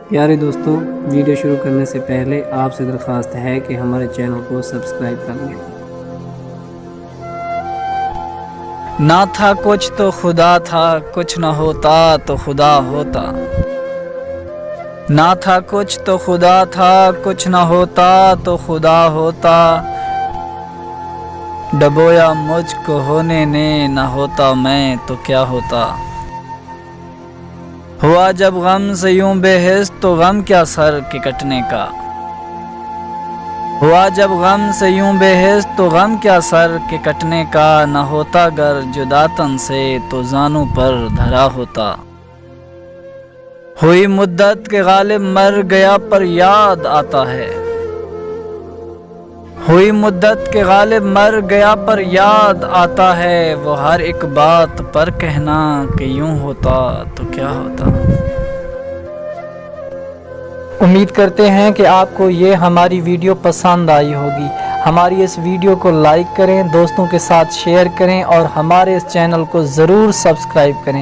प्यारे दोस्तों, वीडियो शुरू करने से पहले आपसे दरख्वास्त है कि हमारे चैनल को सब्सक्राइब कर लें। ना था कुछ तो खुदा था, कुछ न होता तो खुदा होता। ना था कुछ तो खुदा था, कुछ न होता तो खुदा होता। डबोया मुझको होने ने, न होता मैं तो क्या होता। हुआ जब गम से यूं बेहिस तो गम क्या सर के कटने का। हुआ जब गम से यूं बेहिस तो गम क्या सर के कटने का। न होता गर जुदा तन से तो जानू पर धरा होता। हुई मुद्दत के गालिब मर गया पर याद आता है। हुई मुद्दत के गालिब मर गया पर याद आता है। वो हर एक बात पर कहना कि यूं होता तो क्या होता। उम्मीद करते हैं कि आपको ये हमारी वीडियो पसंद आई होगी। हमारी इस वीडियो को लाइक करें, दोस्तों के साथ शेयर करें और हमारे इस चैनल को ज़रूर सब्सक्राइब करें।